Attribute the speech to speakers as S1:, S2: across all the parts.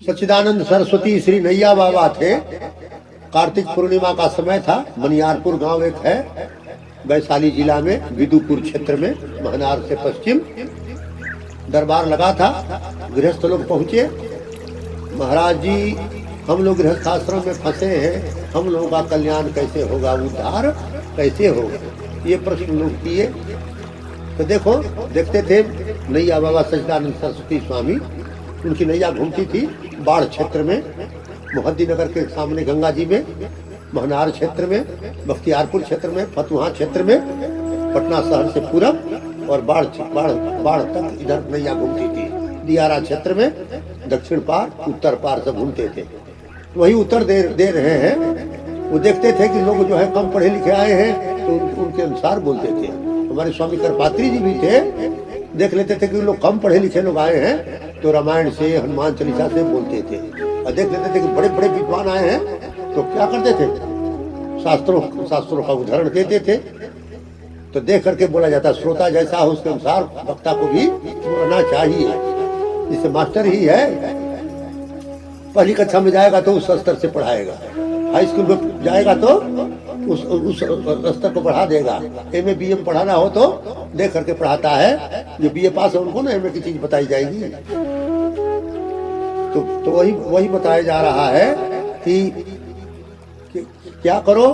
S1: सच्चिदानंद सरस्वती श्री नैया बाबा थे। कार्तिक पूर्णिमा का समय था। मनियारपुर गांव एक है वैशाली जिला में, विदुपुर क्षेत्र में, महनार से पश्चिम। दरबार लगा था। गृहस्थ लोग पहुंचे। महाराज जी, हम लोग गृहस्थ आश्रम में फंसे हैं, हम लोगों का कल्याण कैसे होगा, उद्धार कैसे होगा, ये प्रश्न लोग किए। तो देखो, देखते थे नैया बाबा सच्चिदानंद सरस्वती स्वामी, उनकी नैया घूमती थी बाढ़ क्षेत्र में, मोहद्दी नगर के सामने गंगा जी में, महनार क्षेत्र में, बख्तियारपुर क्षेत्र में, फतुहा क्षेत्र में, पटना शहर से पूरब और बाढ़ तक इधर नैया घूमती थी। दियारा क्षेत्र में दक्षिण पार उत्तर पार सब घूमते थे। वही उत्तर दे रहे हैं। वो देखते थे कि लोग जो है कम पढ़े लिखे आए हैं तो उनके अनुसार बोलते थे। हमारे स्वामी करपात्री जी भी थे, देख लेते थे कि लोग कम पढ़े लिखे लोग आए हैं तो रामायण से, हनुमान चालीसा से बोलते थे। और देख लेते थे कि बड़े बड़े विद्वान आए हैं तो क्या करते थे, शास्त्रों का उदाहरण देते थे। तो देख करके बोला जाता, श्रोता जैसा हो उसके अनुसार वक्ता को भी बोलना चाहिए। जिसे मास्टर ही है, पहली कक्षा में जाएगा तो उस स्तर से पढ़ाएगा, हाई स्कूल में जाएगा तो उस स्तर को बढ़ा देगा। एमए बीए में पढ़ाना हो तो देख करके पढ़ाता है। जो बीए पास है उनको ना एमए की चीज बताई जाएगी। तो वही बताया जा रहा है कि क्या करो,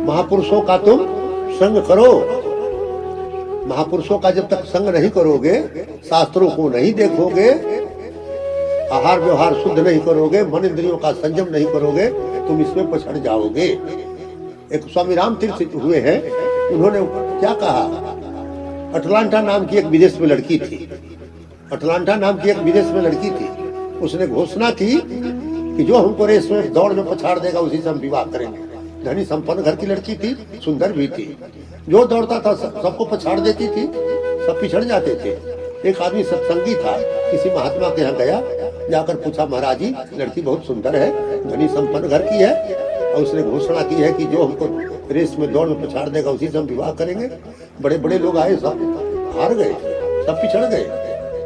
S1: महापुरुषों का तुम संग करो। महापुरुषों का जब तक संग नहीं करोगे, शास्त्रों को नहीं देखोगे, आहार व्यवहार शुद्ध नहीं करोगे, मन इंद्रियों का संयम नहीं करोगे, तुम इसमें पछड़ जाओगे। एक स्वामी राम तीर्थ हुए हैं, उन्होंने क्या कहा, अटलांटा नाम की एक विदेश में लड़की थी। अटलांटा नाम की एक विदेश में लड़की थी। उसने घोषणा की कि जो हमको रेस में दौड़ में पछाड़ देगा उसी से हम विवाह करेंगे। धनी संपन्न घर की लड़की थी, सुंदर भी थी। जो दौड़ता था सबको पछाड़ देती थी, सब पिछड़ जाते थे। एक आदमी सत्संगी था, किसी महात्मा के यहाँ गया, जाकर पूछा, महाराज जी लड़की बहुत सुंदर है, धनी संपन्न घर की है, और उसने घोषणा की है कि जो हमको रेस में दौड़ में पछाड़ देगा उसी से हम विवाह करेंगे। बड़े बड़े लोग आए, सब हार गए, सब पिछड़ गए।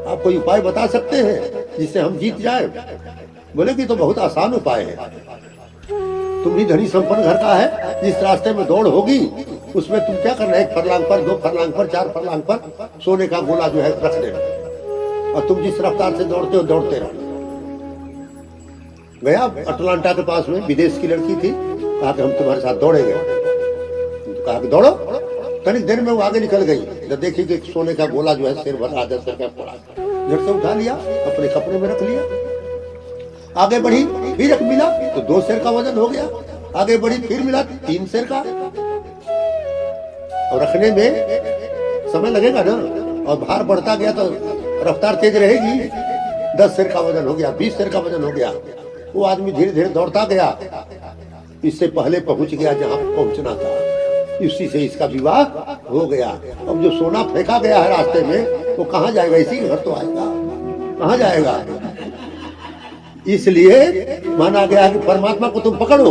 S1: आप कोई उपाय बता सकते हैं जिससे हम जीत जाए? बोले कि तो बहुत आसान उपाय है। तुम भी धनी संपन्न घर का है, जिस रास्ते में दौड़ होगी उसमें तुम क्या करना है, 1 फरलांग पर, 2 फरलांग पर, 4 फरलांग पर सोने का गोला जो है रख देना, और तुम जिस रफ्तार से दौड़ते हो दौड़ते रहो। गया अटलांटा के पास में, विदेश की लड़की थी, कहा कि हम तुम्हारे साथ दौड़ेंगे। तो कहा कि दौड़ो। तनिक देर में वो आगे निकल गई, जब देखी कि सोने का गोला जो है सिर भर आधा सर का पड़ा, झट से उठा लिया, अपने कपड़े में रख लिया। आगे बढ़ी, फिर एक मिला तो 2 सेर का वजन हो गया। आगे बढ़ी, फिर मिला 3 सेर का। और रखने में समय लगेगा ना, और भार बढ़ता गया तो रफ्तार तेज रहेगी। 10 सेर का वजन हो गया, 20 सेर का वजन हो गया। वो आदमी धीरे धीरे दौड़ता गया, इससे पहले पहुंच गया जहां पहुंचना था। इसी से इसका विवाह हो गया। अब जो सोना फेंका गया है रास्ते में, वो कहाँ जाएगा? इसी घर तो आएगा, कहाँ जाएगा? इसलिए माना गया कि परमात्मा को तुम पकड़ो,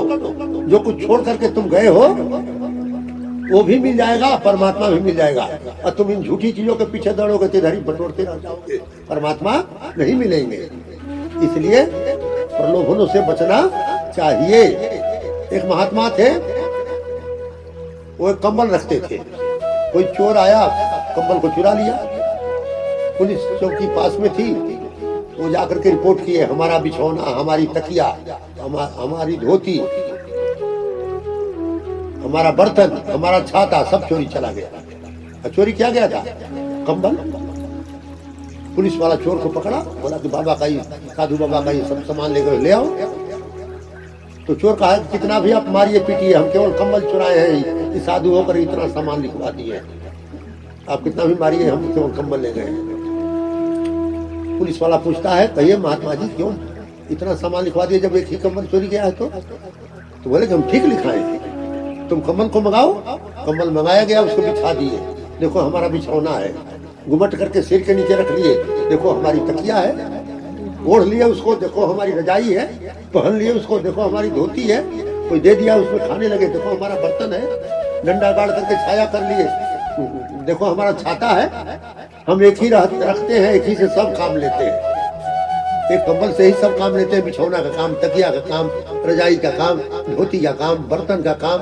S1: जो कुछ छोड़ करके तुम गए हो वो भी मिल जाएगा, परमात्मा भी मिल जाएगा। और तुम इन झूठी चीजों के पीछे दौड़ोगे तो इधर ही बटोरते रह जाओगे, परमात्मा नहीं मिलेंगे। इसलिए प्रलोभनों से बचना चाहिए। एक महात्मा थे, वो एक कंबल रखते थे। कोई चोर आया, कंबल को चुरा लिया। पुलिस चौकी पास में थी, वो जाकर के रिपोर्ट किए, हमारा बिछौना, हमारी तकिया, हमारी धोती, हमारा बर्तन, हमारा छाता सब चोरी चला गया। चोरी क्या गया था? कंबल। पुलिस वाला चोर को पकड़ा, बोला कि बाबा का ही, साधु बाबा का ये सब सामान लेकर ले आओ। तो चोर कहा, कितना भी आप मारिए पीटिए, हम केवल कंबल चुराए हैं, इस साधु होकर इतना सामान लिखवा दिए, आप कितना भी मारिए, हम केवल कंबल ले गए। पुलिस वाला पूछता है, कहिए महात्मा जी क्यों इतना सामान लिखवा दिए जब एक ही कंबल चोरी गया है? तो बोले कि हम ठीक लिखाए, तुम कंबल को मंगाओ। कंबल मंगाया गया, उसको बिछा दिए, देखो हमारा बिछौना है। घुमट करके सिर के नीचे रख लिए, देखो हमारी तकिया है। ओढ़ लिए उसको, देखो हमारी रजाई है। पहन लिए उसको, देखो हमारी धोती है। कोई दे दिया, उसमें खाने लगे, देखो हमारा बर्तन है। डंडा गाड़ करके छाया कर लिए, देखो हमारा छाता है। हम एक ही रखते हैं, एक ही से सब काम लेते हैं। एक कंबल से ही सब काम लेते हैं, बिछौना का काम, तकिया का काम, रजाई का काम, धोती का काम, बर्तन का काम,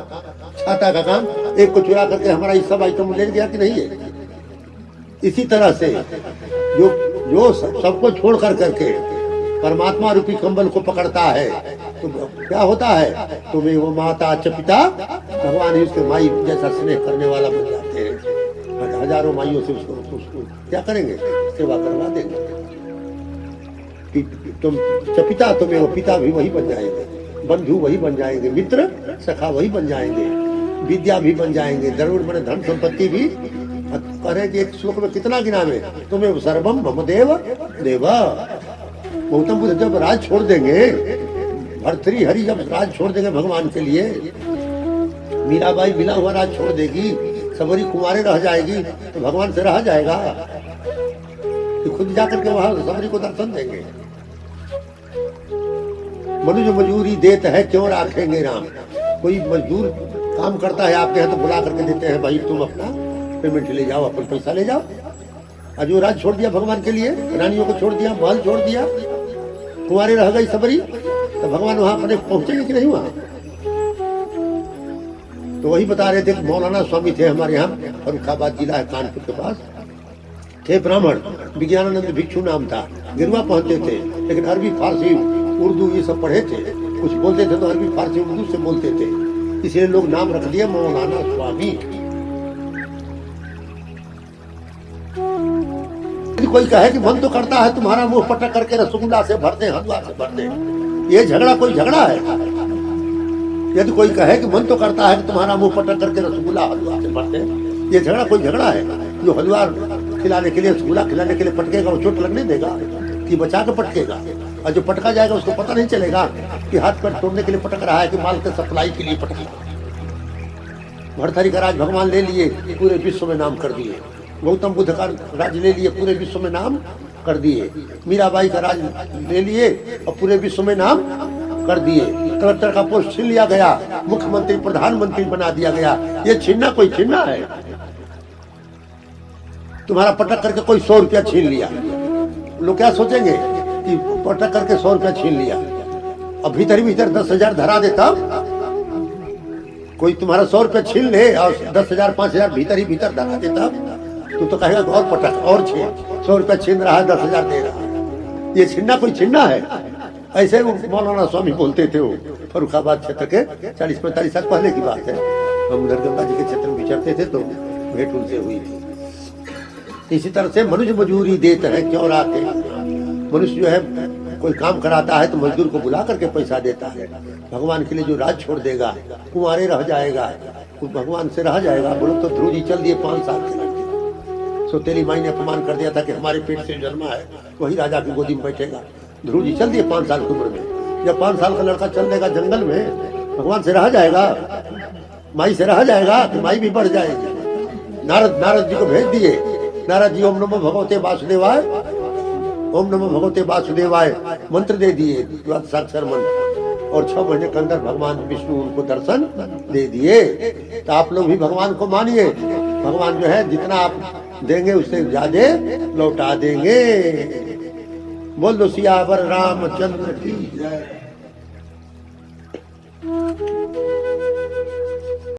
S1: छाता का काम। एक को चुरा करके हमारा ये सब आइटम ले गया कि नहीं है। इसी तरह से जो सबको छोड़ कर करके परमात्मा रूपी कंबल को पकड़ता है तो क्या होता है, तो वे वो माता च पिता, भगवान ही उसके माई जैसा स्नेह करने वाला बन जाते हैं। हजारों माइयों से उसको क्या करेंगे, सेवा करवा देंगे। तुम चपिता, तुम्हें वो पिता भी वही बन जाएंगे, बंधु वही बन जाएंगे, मित्र सखा वही बन जाएंगे, विद्या भी बन जाएंगे, जरूर बने धन संपत्ति भी। कह रहे कि एक श्लोक में कितना गिना में, तुम्हें सर्वम मम देव देवा। गौतम बुद्ध जब राज छोड़ देंगे, भर्तृहरि हरि जब राज छोड़ देंगे भगवान के लिए, मीराबाई मिला हुआ राज छोड़ देगी, सबरी कुमारे रह जाएगी, तो भगवान से रहा जाएगा कि खुद जाकर के वहां सबरी को दर्शन देंगे। मनुज मजूरी देते हैं क्यों राखेंगे राम। कोई मजदूर काम करता है आपके यहाँ तो बुला करके देते हैं, भाई तुम अपना पेमेंट ले जाओ, अपन पैसा ले जाओ। और जो राज छोड़ दिया भगवान के लिए, रानियों को छोड़ दिया, महल छोड़ दिया, कुंवारे रह गई सबरी, तो भगवान वहां अपने पहुंचेंगे कि नहीं वहां। तो वही बता रहे थे, मौलाना स्वामी थे हमारे यहाँ, फर्रुखाबाद जिला है कानपुर के पास, थे ब्राह्मण, विज्ञानानंद भिक्षु नाम था, गिरवा पहनते थे, लेकिन अरबी फारसी उर्दू ये सब पढ़े थे, कुछ बोलते थे तो अरबी फारसी उर्दू से बोलते थे, इसलिए लोग नाम रख दिया मौलाना स्वामी। कोई कहे कि मन तो करता है तुम्हारा मुंह पटक करके रसगुल्ला से भर दे, हलवा से भर दे, ये झगड़ा कोई झगड़ा है। यदि कोई कहे कि मन तो करता है कि तुम्हारा मुंह पटक करके रसगुल्ला हलवा से भर दे, ये झगड़ा कोई झगड़ा है। जो हलवा खिलाने के लिए, रसगुल्ला खिलाने के लिए पटकेगा वो चोट लगने देगा कि बचा के पटकेगा, और जो पटका जाएगा उसको पता नहीं चलेगा कि हाथ पैर तोड़ने के लिए पटक रहा है कि माल के सप्लाई के लिए पटकेगा। भरथरी का राज भगवान ले लिए, पूरे विश्व में नाम कर दिए। गौतम बुद्ध का राज ले लिए, पूरे विश्व में नाम कर दिए। मीराबाई का राज ले लिए और पूरे विश्व में नाम कर दिए। कलेक्टर का पोस्ट छीन लिया गया, मुख्यमंत्री प्रधानमंत्री बना दिया गया। ये छीनना कोई छीनना है। तुम्हारा पटक करके कोई 100 रुपया छीन लिया, लोग क्या सोचेंगे कि पटक करके 100 रुपया छीन लिया, अब भीतर ही भीतर 10,000 धरा देता। कोई तुम्हारा 100 रुपया छीन ले और 10,000 5,000 भीतर ही भीतर धरा देता, तो कहेगा और पटक और छीन, 100 रुपया छीन रहा है, 10,000 दे रहा है। ये छीनना कोई छीनना है। ऐसे मौलाना स्वामी बोलते थे। वो फर्रुखाबाद क्षेत्र के 40-45 साल पहले की बात है। हम उधर गंगा जी के क्षेत्र में विचरते थे तो भेंट उनसे हुई थी। इसी तरह से मनुष्य मजूरी देते हैं क्यों राखे। मनुष्य जो है कोई काम कराता है तो मजदूर को बुला करके पैसा देता है। भगवान के लिए जो राज छोड़ देगा, कुंवारे रह जाएगा, भगवान से रह जाएगा। बोलो तो ध्रुव जी चल दिए 5 साल के लड़के, सौतेली माई ने अपमान कर दिया था कि हमारे पेट से जन्मा है, वही राजा की गोदी में बैठेगा। ध्रुव जी चल दिए 5 साल की उम्र में। जब 5 साल का लड़का चल देगा जंगल में, भगवान से रह जाएगा, माई से रह जाएगा कि माई भी बढ़ जाएगी। नारद जी को भेज दिए। नारद जी ओम नमो भगवते वासुदेवाय, ओम नमो भगवते वासुदेवाय मंत्र दे दिए, साक्षर मंत्र। और 6 महीने के अंदर भगवान विष्णु उनको दर्शन दे दिए। तो आप लोग भी भगवान को मानिए। भगवान जो है जितना आप देंगे उससे ज्यादा लौटा देंगे। बोल दो सियावर रामचंद्र की जय।